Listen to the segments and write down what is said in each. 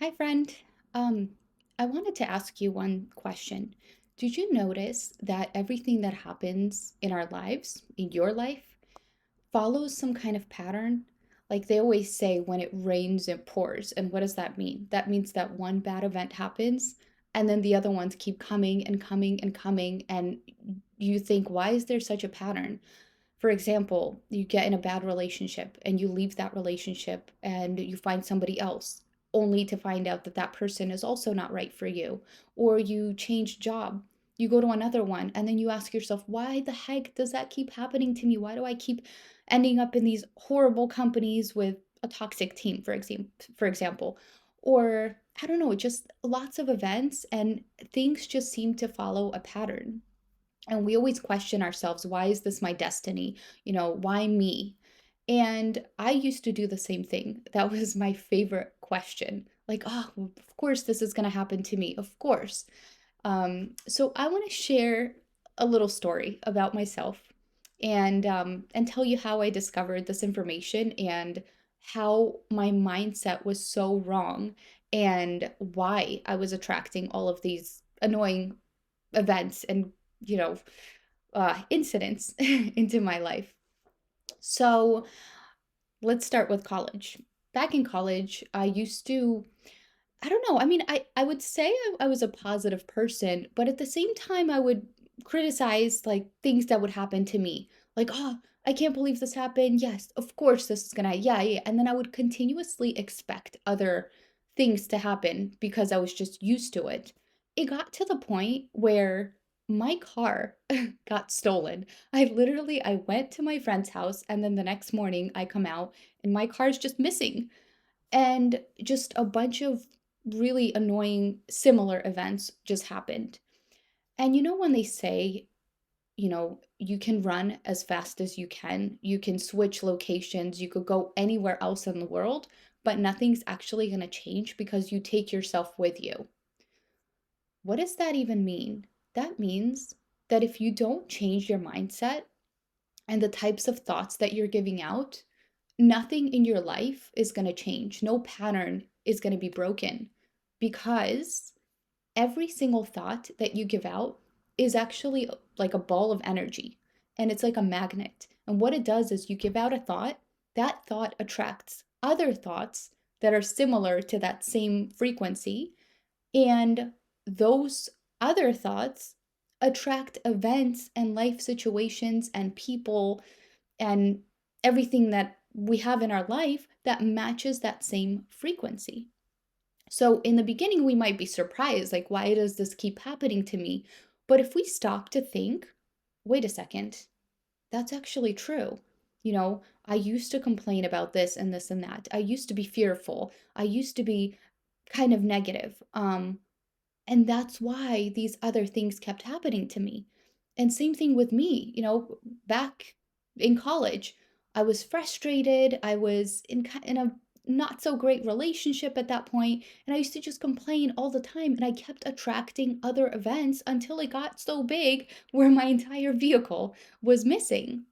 Hi, friend. Um, I wanted to ask you one question. Did you notice that everything that happens in our lives, in your life, follows some kind of pattern? Like they always say, when it rains, it pours. And what does that mean? That means that one bad event happens, and then the other ones keep coming and coming and coming. And you think, why is there such a pattern? For example, you get in a bad relationship and you leave that relationship and you find somebody else only to find out that that person is also not right for you. Or you change job, you go to another one, and then you ask yourself, why the heck does that keep happening to me? Why do I keep ending up in these horrible companies with a toxic team, for example? Or I don't know, just lots of events and things just seem to follow a pattern. And we always question ourselves, why is this my destiny? Why me? And I used to do the same thing. That was my favorite question. Like, oh, well, of course this is going to happen to me. Of course. So I want to share a little story about myself and tell you how I discovered this information and how my mindset was so wrong and why I was attracting all of these annoying events and you know incidents into my life. So let's start with college. Back in college, I used to, I don't know, I mean, I would say I was a positive person, but at the same time, I would criticize like things that would happen to me. Like, oh, I can't believe this happened. Yes, of course this is gonna, yeah, yeah. And then I would continuously expect other things to happen because I was just used to it. It got to the point where my car got stolen. I went to my friend's house and then the next morning I come out and my car's just missing. And just a bunch of really annoying similar events just happened. And when they say, you can run as fast as you can switch locations, you could go anywhere else in the world, but nothing's actually going to change because you take yourself with you. What does that even mean? That means that if you don't change your mindset and the types of thoughts that you're giving out, nothing in your life is going to change. No pattern is going to be broken because every single thought that you give out is actually like a ball of energy and it's like a magnet. And what it does is you give out a thought, that thought attracts other thoughts that are similar to that same frequency. And those other thoughts attract events and life situations and people and everything that we have in our life that matches that same frequency. So in the beginning, we might be surprised, like, why does this keep happening to me? But if we stop to think, wait a second, that's actually true. I used to complain about this and this and that. I used to be fearful. I used to be kind of negative. And that's why these other things kept happening to me. And same thing with me, back in college, I was frustrated. I was in a not so great relationship at that point, and I used to just complain all the time, and I kept attracting other events until it got so big where my entire vehicle was missing.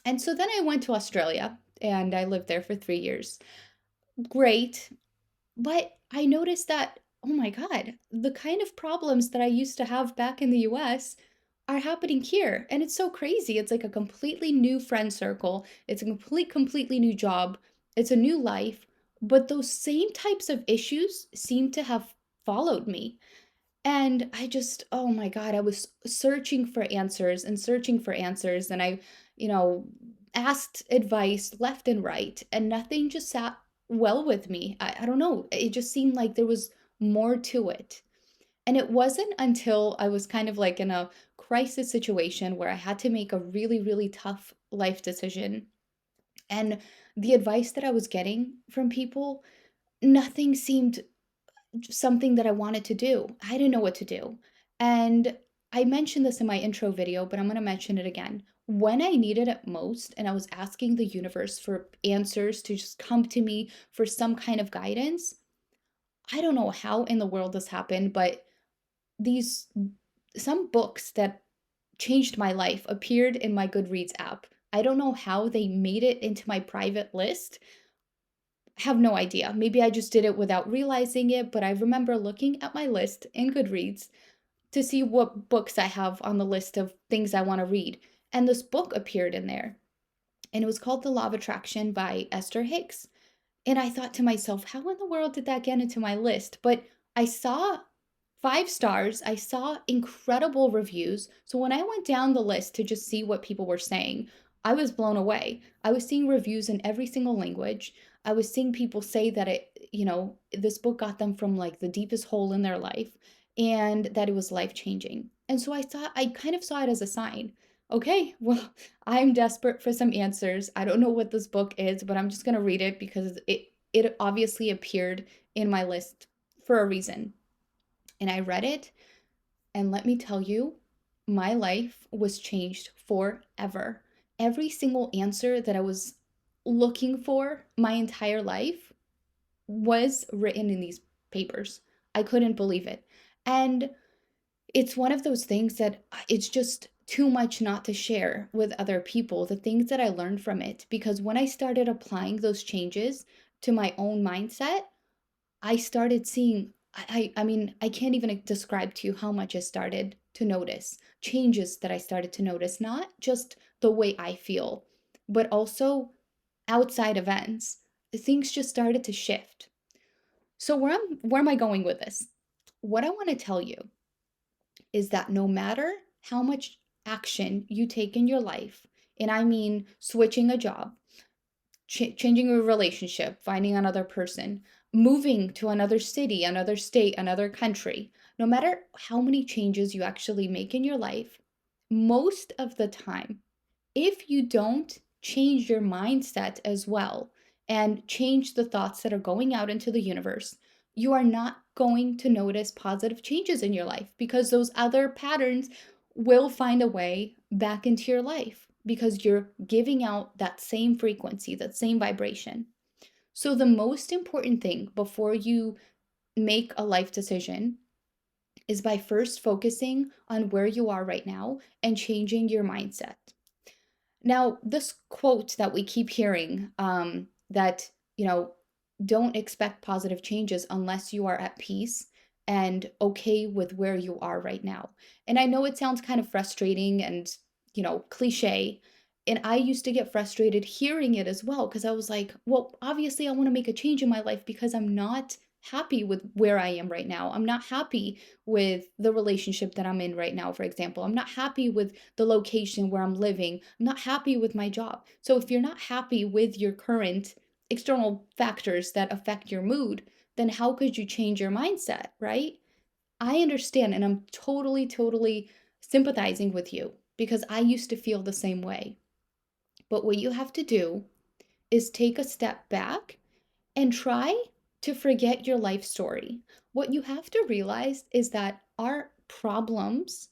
And so then I went to Australia and I lived there for 3 years. Great, but I noticed that, oh my God, the kind of problems that I used to have back in the US are happening here. And it's so crazy. It's like a completely new friend circle, it's a completely new job, it's a new life. But those same types of issues seem to have followed me. And I just, oh my God, I was searching for answers and searching for answers. And I, you know, asked advice left and right, and nothing just sat well with me. I don't know. It just seemed like there was more to it. And it wasn't until I was kind of like in a crisis situation where I had to make a really, really tough life decision. And the advice that I was getting from people, nothing seemed something that I wanted to do. I didn't know what to do. And I mentioned this in my intro video, but I'm going to mention it again. When I needed it most, and I was asking the universe for answers to just come to me for some kind of guidance, I don't know how in the world this happened, but these some books that changed my life appeared in my Goodreads app. I don't know how they made it into my private list, Have no idea. Maybe I just did it without realizing it, but I remember looking at my list in Goodreads to see what books I have on the list of things I want to read. And this book appeared in there, and it was called The Law of Attraction by Esther Hicks. And I thought to myself, how in the world did that get into my list? But I saw 5 stars, I saw incredible reviews. So when I went down the list to just see what people were saying, I was blown away. I was seeing reviews in every single language. I was seeing people say that this book got them from like the deepest hole in their life and that it was life changing. And so I kind of saw it as a sign. Okay, well, I'm desperate for some answers. I don't know what this book is, but I'm just going to read it because it obviously appeared in my list for a reason. And I read it, and let me tell you, my life was changed forever. Every single answer that I was looking for my entire life was written in these papers. I couldn't believe it. And it's one of those things that it's just too much not to share with other people, the things that I learned from it. Because when I started applying those changes to my own mindset, I started seeing, I mean, I can't even describe to you how much I started to notice changes that I started to notice, not just the way I feel, but also outside events. Things just started to shift. So where am I going with this? What I want to tell you is that no matter how much action you take in your life, and I mean switching a job, changing a relationship, finding another person, moving to another city, another state, another country, no matter how many changes you actually make in your life, most of the time, if you don't change your mindset as well and change the thoughts that are going out into the universe, you are not going to notice positive changes in your life because those other patterns will find a way back into your life because you're giving out that same frequency, that same vibration. So, the most important thing before you make a life decision is by first focusing on where you are right now and changing your mindset. Now, this quote that we keep hearing, that, you know, don't expect positive changes unless you are at peace and okay with where you are right now. And I know it sounds kind of frustrating and, cliche. And I used to get frustrated hearing it as well because I was like, well, obviously, I want to make a change in my life because I'm not happy with where I am right now. I'm not happy with the relationship that I'm in right now, for example. I'm not happy with the location where I'm living. I'm not happy with my job. So if you're not happy with your current external factors that affect your mood, then how could you change your mindset, right? I understand and I'm totally, totally sympathizing with you because I used to feel the same way. But what you have to do is take a step back and try to forget your life story. What you have to realize is that our problems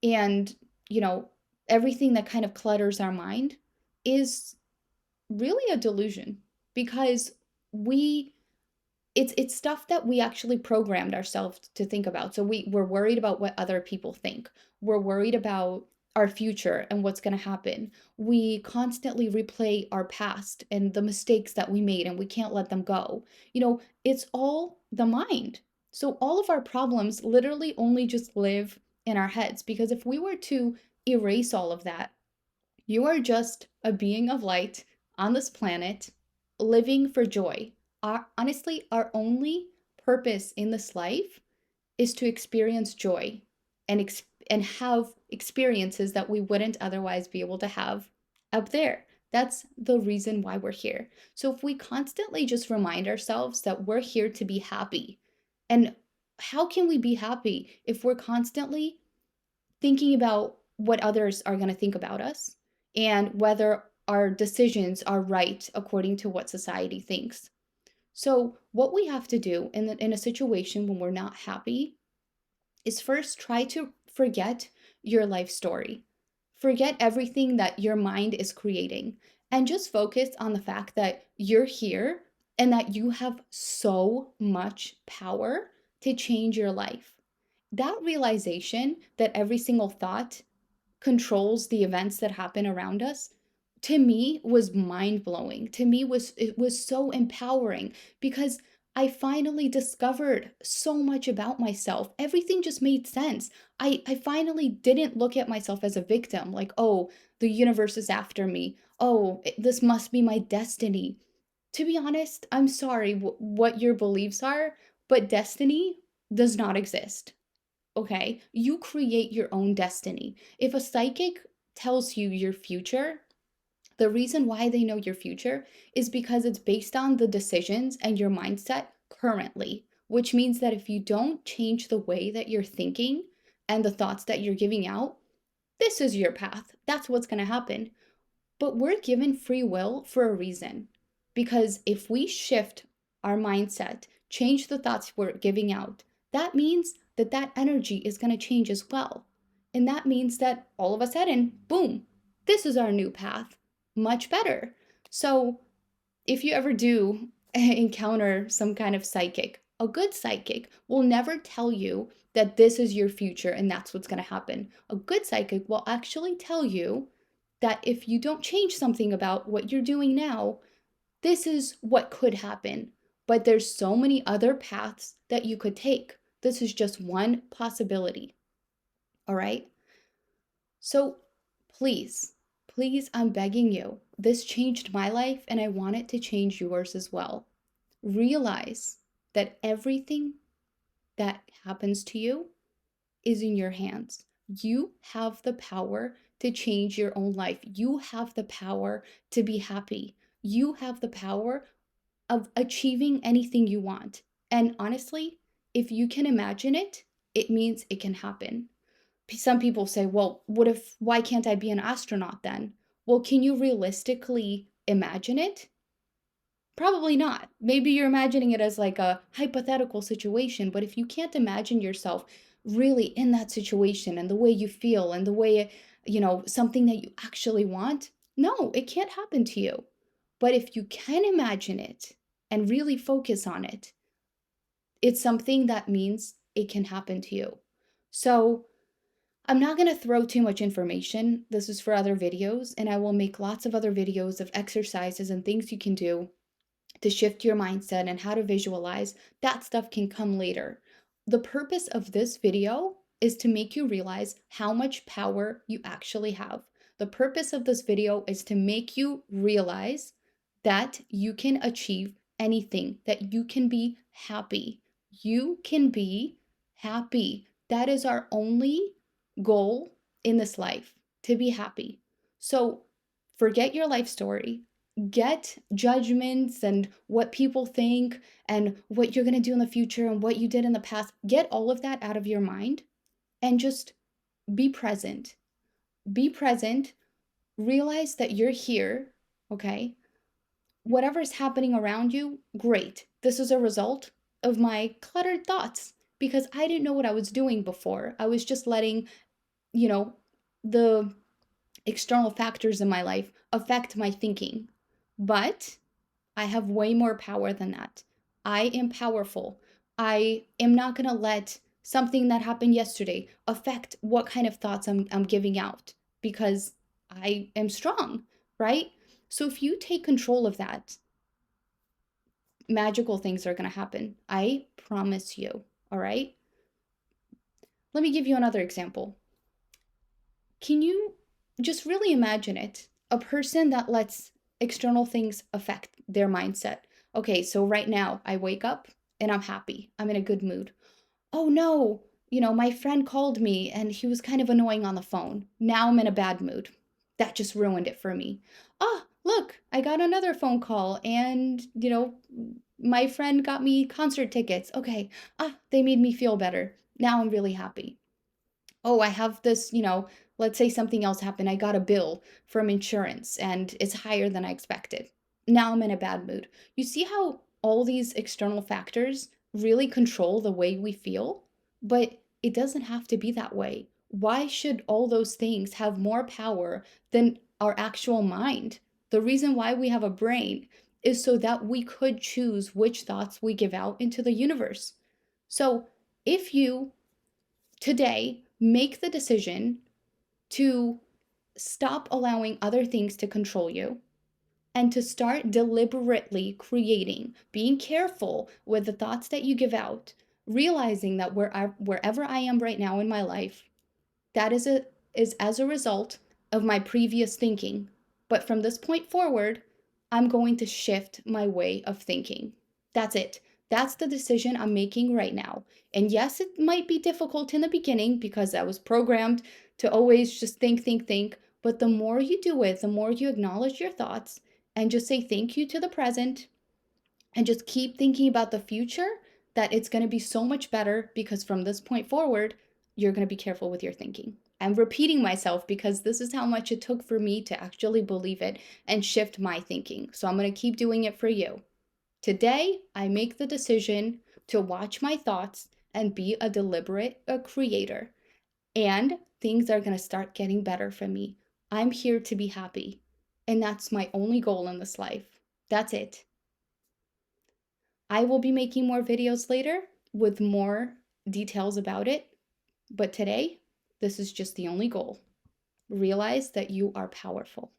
and, you know, everything that kind of clutters our mind is really a delusion because we it's stuff that we actually programmed ourselves to think about. So we're worried about what other people think. We're worried about our future and what's going to happen. We constantly replay our past and the mistakes that we made and we can't let them go. It's all the mind. So all of our problems literally only just live in our heads because if we were to erase all of that, you are just a being of light on this planet living for joy. Honestly, our only purpose in this life is to experience joy and have experiences that we wouldn't otherwise be able to have up there. That's the reason why we're here. So if we constantly just remind ourselves that we're here to be happy, and how can we be happy if we're constantly thinking about what others are going to think about us and whether our decisions are right according to what society thinks? So, what we have to do in a situation when we're not happy is first try to forget your life story. Forget everything that your mind is creating and just focus on the fact that you're here and that you have so much power to change your life. That realization that every single thought controls the events that happen around us to me was mind-blowing. To me it was so empowering because I finally discovered so much about myself. Everything just made sense. I finally didn't look at myself as a victim, like, "Oh, the universe is after me. Oh, this must be my destiny." To be honest, I'm sorry what your beliefs are, but destiny does not exist. Okay? You create your own destiny. If a psychic tells you your future, the reason why they know your future is because it's based on the decisions and your mindset currently, which means that if you don't change the way that you're thinking and the thoughts that you're giving out, this is your path. That's what's going to happen. But we're given free will for a reason. Because if we shift our mindset, change the thoughts we're giving out, that means that that energy is going to change as well. And that means that all of a sudden, boom, this is our new path. Much better. So if you ever do encounter some kind of psychic, a good psychic will never tell you that this is your future and that's what's going to happen. A good psychic will actually tell you that if you don't change something about what you're doing now, this is what could happen. But there's so many other paths that you could take. This is just one possibility. All right? So please, please, I'm begging you. This changed my life and I want it to change yours as well. Realize that everything that happens to you is in your hands. You have the power to change your own life. You have the power to be happy. You have the power of achieving anything you want. And honestly, if you can imagine it, it means it can happen. Some people say, well, why can't I be an astronaut then? Well, can you realistically imagine it? Probably not. Maybe you're imagining it as like a hypothetical situation, but if you can't imagine yourself really in that situation and the way you feel and the way, something that you actually want, no, it can't happen to you. But if you can imagine it and really focus on it, it's something that means it can happen to you. So, I'm not going to throw too much information. This is for other videos, and I will make lots of other videos of exercises and things you can do to shift your mindset and how to visualize. That stuff can come later. The purpose of this video is to make you realize how much power you actually have. The purpose of this video is to make you realize that you can achieve anything, that you can be happy. You can be happy. That is our only goal in this life, to be happy. So forget your life story. Get judgments and what people think and what you're going to do in the future and what you did in the past. Get all of that out of your mind and just be present. Be present. Realize that you're here, okay? Whatever's happening around you, great. This is a result of my cluttered thoughts because I didn't know what I was doing before. I was just letting, the external factors in my life affect my thinking. But I have way more power than that. I am powerful. I am not going to let something that happened yesterday affect what kind of thoughts I'm giving out because I am strong, right? So if you take control of that, magical things are going to happen. I promise you. All right? Let me give you another example. Can you just really imagine it? A person that lets external things affect their mindset. Okay, so right now I wake up and I'm happy. I'm in a good mood. Oh no, my friend called me and he was kind of annoying on the phone. Now I'm in a bad mood. That just ruined it for me. Oh, look, I got another phone call and, my friend got me concert tickets. Okay, they made me feel better. Now I'm really happy. Oh, I have this, let's say something else happened. I got a bill from insurance and it's higher than I expected. Now I'm in a bad mood. You see how all these external factors really control the way we feel? But it doesn't have to be that way. Why should all those things have more power than our actual mind? The reason why we have a brain is so that we could choose which thoughts we give out into the universe. So if you today make the decision to stop allowing other things to control you and to start deliberately creating, being careful with the thoughts that you give out, realizing that wherever I am right now in my life, that is as a result of my previous thinking. But from this point forward, I'm going to shift my way of thinking. That's it. That's the decision I'm making right now. And yes, it might be difficult in the beginning because I was programmed to always just think, think, think. But the more you do it, the more you acknowledge your thoughts and just say thank you to the present and just keep thinking about the future, that it's going to be so much better because from this point forward, you're going to be careful with your thinking. I'm repeating myself because this is how much it took for me to actually believe it and shift my thinking. So I'm going to keep doing it for you. Today, I make the decision to watch my thoughts and be a deliberate creator. And things are going to start getting better for me. I'm here to be happy. And that's my only goal in this life. That's it. I will be making more videos later with more details about it, but today, this is just the only goal. Realize that you are powerful.